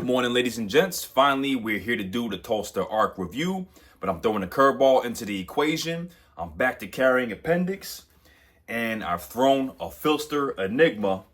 Good morning, ladies and gents. Finally, we're here to do the Tulster Arc review, but I'm throwing a curveball into the equation. I'm back to carrying appendix, and I've thrown a Phlster Enigma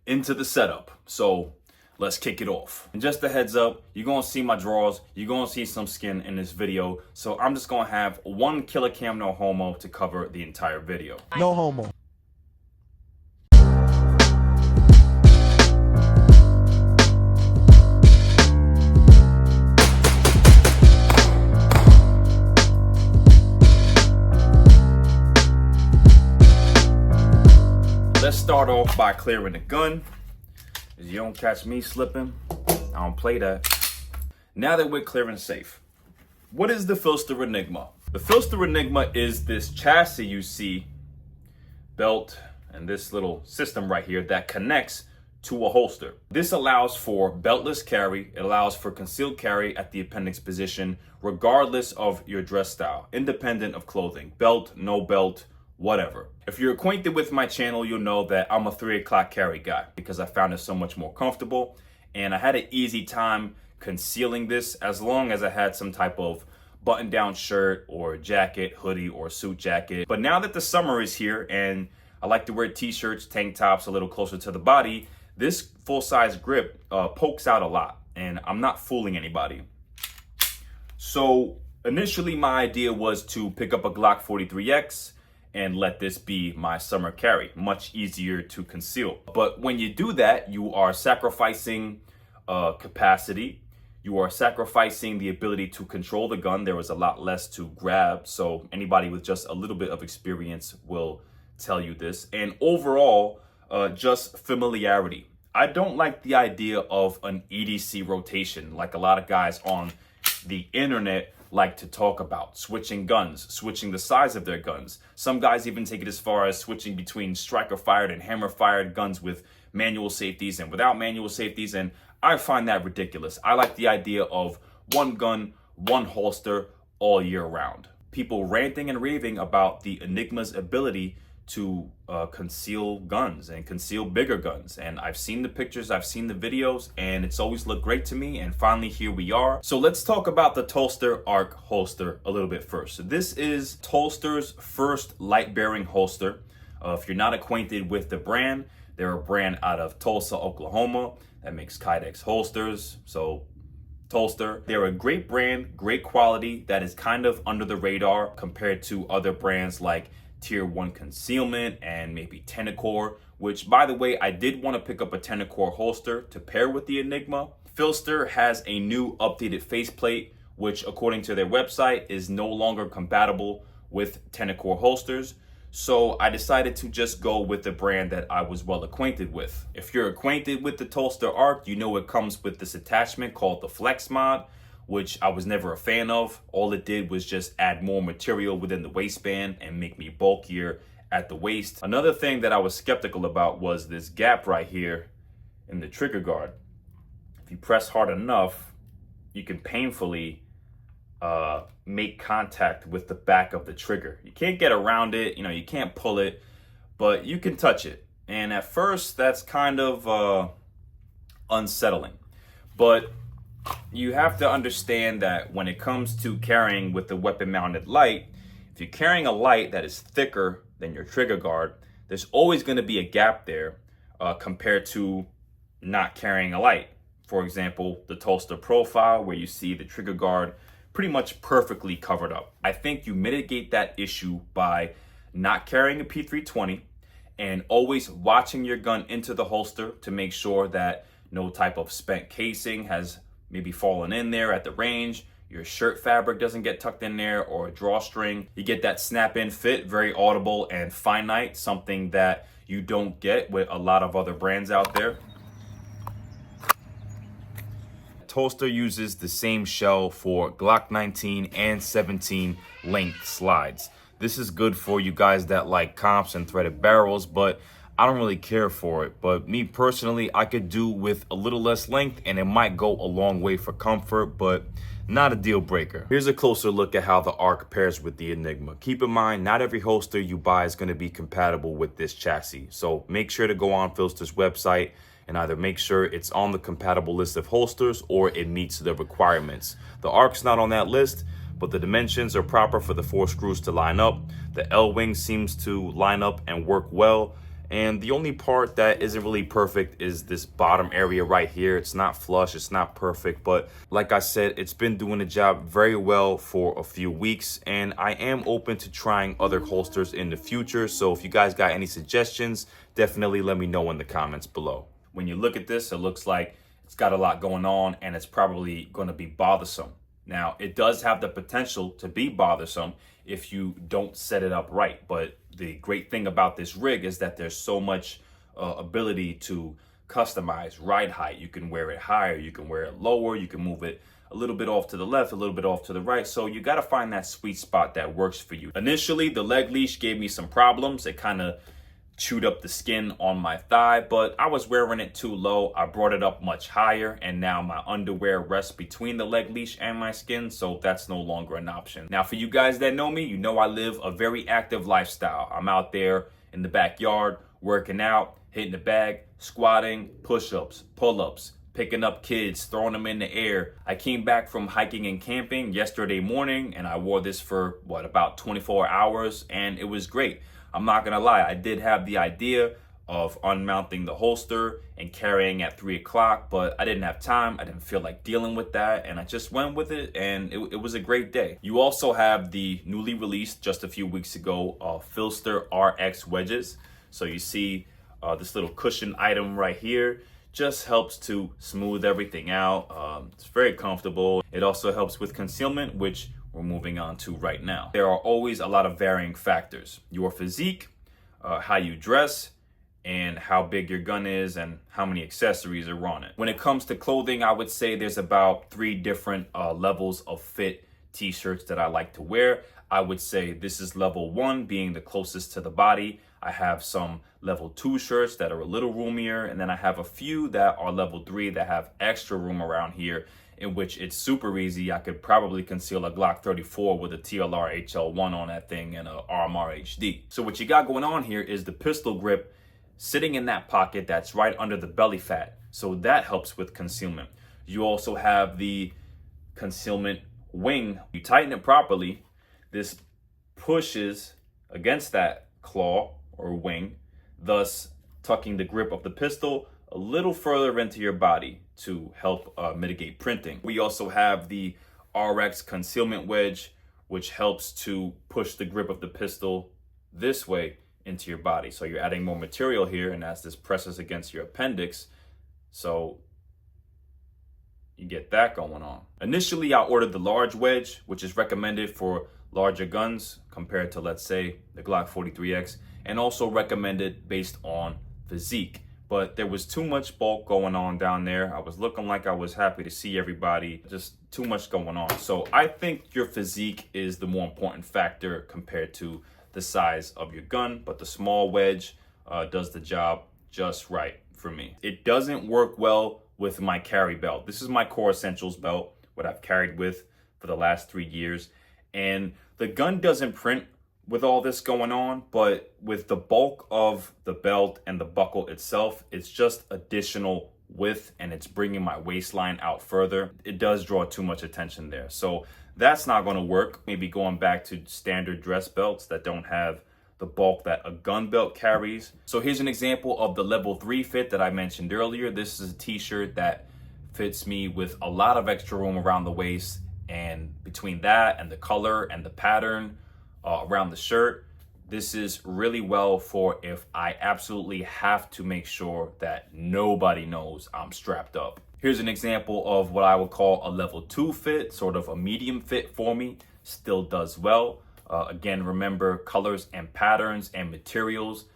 into the setup. So let's kick it off. And just a heads up, you're gonna see my drawers, you're gonna see some skin in this video. So I'm just gonna have one killer cam no homo to cover the entire video. No homo. Let's start off by clearing the gun. You don't catch me slipping. I don't play that. Now that we're clearing safe, what is the Phlster Enigma? The Phlster Enigma is this chassis you see, belt, and this little system right here that connects to a holster. This allows for beltless carry. It allows for concealed carry at the appendix position, regardless of your dress style, independent of clothing, belt, no belt, whatever. If you're acquainted with my channel, you'll know that I'm a 3 o'clock carry guy because I found it so much more comfortable, and I had an easy time concealing this as long as I had some type of button-down shirt or jacket, hoodie, or suit jacket. But now that the summer is here and I like to wear t-shirts, tank tops a little closer to the body, this full-size grip pokes out a lot, and I'm not fooling anybody. So initially my idea was to pick up a Glock 43X and let this be my summer carry. Much easier to conceal. But when you do that, you are sacrificing capacity. You are sacrificing the ability to control the gun. There was a lot less to grab. So anybody with just a little bit of experience will tell you this. And overall, just familiarity. I don't like the idea of an EDC rotation like a lot of guys on the internet like to talk about. Switching guns, switching the size of their guns. Some guys even take it as far as switching between striker fired and hammer fired guns with manual safeties and without manual safeties, and I find that ridiculous. I like the idea of one gun, one holster all year round. People ranting and raving about the Enigma's ability to conceal guns and conceal bigger guns, and I've seen the pictures, I've seen the videos, and it's always looked great to me, and finally here we are. So let's talk about the Tulster Arc holster a little bit first. So this is Tulster's first light-bearing holster. If you're not acquainted with the brand, they're a brand out of Tulsa, Oklahoma that makes Kydex holsters. So Tulster, they're a great brand, great quality that is kind of under the radar compared to other brands like Tier 1 Concealment and maybe Tenacore, which, by the way, I did want to pick up a Tenacore holster to pair with the Enigma. Phlster has a new updated faceplate, which according to their website is no longer compatible with Tenacore holsters. So I decided to just go with the brand that I was well acquainted with. If you're acquainted with the Tulster Arc, you know it comes with this attachment called the Flex Mod, which I was never a fan of. All it did was just add more material within the waistband and make me bulkier at the waist. Another thing that I was skeptical about was this gap right here in the trigger guard. If you press hard enough, you can painfully make contact with the back of the trigger. You can't get around it, you can't pull it, but you can touch it. And at first, that's kind of unsettling. But you have to understand that when it comes to carrying with the weapon-mounted light, if you're carrying a light that is thicker than your trigger guard, there's always going to be a gap there compared to not carrying a light. For example, the Tulster Profile, where you see the trigger guard pretty much perfectly covered up. I think you mitigate that issue by not carrying a P320 and always watching your gun into the holster to make sure that no type of spent casing has maybe fallen in there at the range, your shirt fabric doesn't get tucked in there, or a drawstring. You get that snap-in fit, very audible and finite, something that you don't get with a lot of other brands out there. Tulster uses the same shell for Glock 19 and 17 length slides. This is good for you guys that like comps and threaded barrels, but I don't really care for it. But me personally, I could do with a little less length, and it might go a long way for comfort, but not a deal breaker. Here's a closer look at how the Arc pairs with the Enigma. Keep in mind, not every holster you buy is going to be compatible with this chassis. So make sure to go on Phlster's website and either make sure it's on the compatible list of holsters or it meets the requirements. The Arc's not on that list, but the dimensions are proper for the 4 screws to line up. The L-wing seems to line up and work well. And the only part that isn't really perfect is this bottom area right here. It's not flush, it's not perfect, but like I said, it's been doing the job very well for a few weeks, and I am open to trying other holsters in the future. So if you guys got any suggestions, definitely let me know in the comments below. When you look at this, it looks like it's got a lot going on and it's probably going to be bothersome. Now, it does have the potential to be bothersome if you don't set it up right, but the great thing about this rig is that there's so much ability to customize ride height. You can wear it higher, you can wear it lower, you can move it a little bit off to the left, a little bit off to the right. So you got to find that sweet spot that works for you. Initially, the leg leash gave me some problems. It kind of chewed up the skin on my thigh, but I was wearing it too low. I brought it up much higher, and now my underwear rests between the leg leash and my skin, so that's no longer an option. Now, for you guys that know me, you know I live a very active lifestyle. I'm out there in the backyard, working out, hitting the bag, squatting, push-ups, pull-ups, picking up kids, throwing them in the air. I came back from hiking and camping yesterday morning, and I wore this for, about 24 hours, and it was great. I'm not gonna lie, I did have the idea of unmounting the holster and carrying at 3 o'clock, but I didn't have time. I didn't feel like dealing with that, and I just went with it, and it was a great day. You also have the newly released just a few weeks ago Phlster RX wedges. So you see this little cushion item right here just helps to smooth everything out. It's very comfortable. It also helps with concealment, which we're moving on to right now. There are always a lot of varying factors. Your physique, how you dress, and how big your gun is and how many accessories are on it. When it comes to clothing, I would say there's about 3 different levels of fit t-shirts that I like to wear. I would say this is level 1, being the closest to the body. I have some level 2 shirts that are a little roomier, and then I have a few that are level 3 that have extra room around here, in which it's super easy. I could probably conceal a Glock 34 with a TLR HL1 on that thing and a RMR HD. So what you got going on here is the pistol grip sitting in that pocket that's right under the belly fat. So that helps with concealment. You also have the concealment wing. You tighten it properly. This pushes against that claw or wing, thus tucking the grip of the pistol a little further into your body to help mitigate printing. We also have the RX concealment wedge, which helps to push the grip of the pistol this way into your body. So you're adding more material here, and as this presses against your appendix, so you get that going on. Initially, I ordered the large wedge, which is recommended for larger guns compared to, let's say, the Glock 43X, and also recommended based on physique. But there was too much bulk going on down there. I was looking like I was happy to see everybody, just too much going on. So I think your physique is the more important factor compared to the size of your gun, but the small wedge does the job just right for me. It doesn't work well with my carry belt. This is my Core Essentials belt, what I've carried with for the last 3 years. And the gun doesn't print with all this going on, but with the bulk of the belt and the buckle itself, it's just additional width and it's bringing my waistline out further. It does draw too much attention there. So that's not going to work. Maybe going back to standard dress belts that don't have the bulk that a gun belt carries. So here's an example of the level 3 fit that I mentioned earlier. This is a t-shirt that fits me with a lot of extra room around the waist, and between that and the color and the pattern around the shirt, this is really well for if I absolutely have to make sure that nobody knows I'm strapped up. Here's an example of what I would call a level 2 fit, sort of a medium fit for me. Still does well. Again, remember, colors and patterns and materials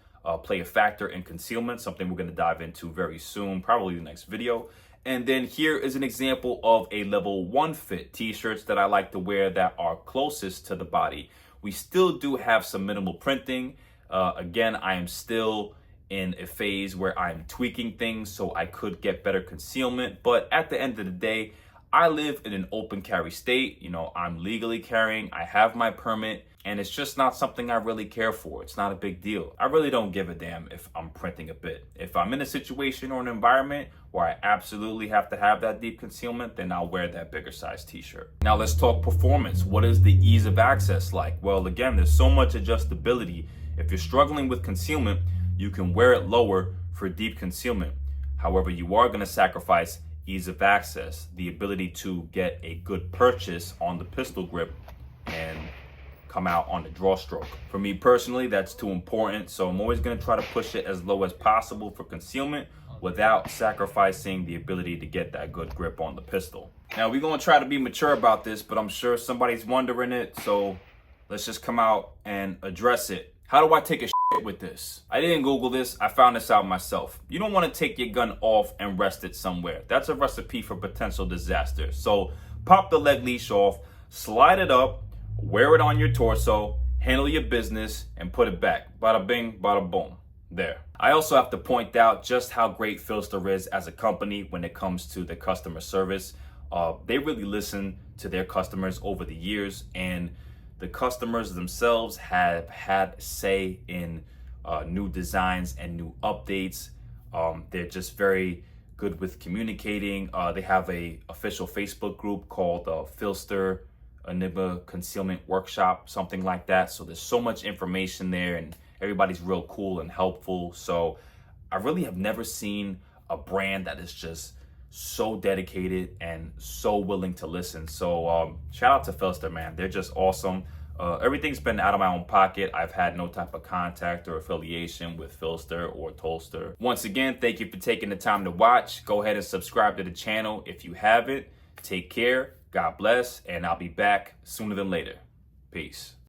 play a factor in concealment, something we're going to dive into very soon, probably the next video. And then here is an example of a level 1 fit t-shirts that I like to wear that are closest to the body. We still do have some minimal printing. Again, I am still in a phase where I'm tweaking things so I could get better concealment. But at the end of the day, I live in an open carry state. You know, I'm legally carrying, I have my permit, and it's just not something I really care for. It's not a big deal. I really don't give a damn if I'm printing a bit. If I'm in a situation or an environment where I absolutely have to have that deep concealment, then I'll wear that bigger size t-shirt. Now let's talk performance. What is the ease of access like? Well, again, there's so much adjustability. If you're struggling with concealment, you can wear it lower for deep concealment. However, you are going to sacrifice ease of access, the ability to get a good purchase on the pistol grip and come out on the draw stroke. For me personally, that's too important, so I'm always going to try to push it as low as possible for concealment without sacrificing the ability to get that good grip on the pistol. Now we're going to try to be mature about this, but I'm sure somebody's wondering it, so let's just come out and address it. How do I take a shit with this? I didn't Google this, I found this out myself. You don't want to take your gun off and rest it somewhere. That's a recipe for potential disaster. So pop the leg leash off, slide it up, wear it on your torso, handle your business, and put it back. Bada bing, bada boom. There. I also have to point out just how great Phlster is as a company when it comes to the customer service. They really listen to their customers over the years, and the customers themselves have had say in new designs and new updates. They're just very good with communicating. They have a official Facebook group called Phlster Enigma Concealment Workshop, something like that. So there's so much information there, and everybody's real cool and helpful. So I really have never seen a brand that is just so dedicated and so willing to listen. So shout out to Phlster, man. They're just awesome. Everything's been out of my own pocket. I've had no type of contact or affiliation with Phlster or Tulster. Once again, thank you for taking the time to watch. Go ahead and subscribe to the channel if you haven't. Take care. God bless, and I'll be back sooner than later. Peace.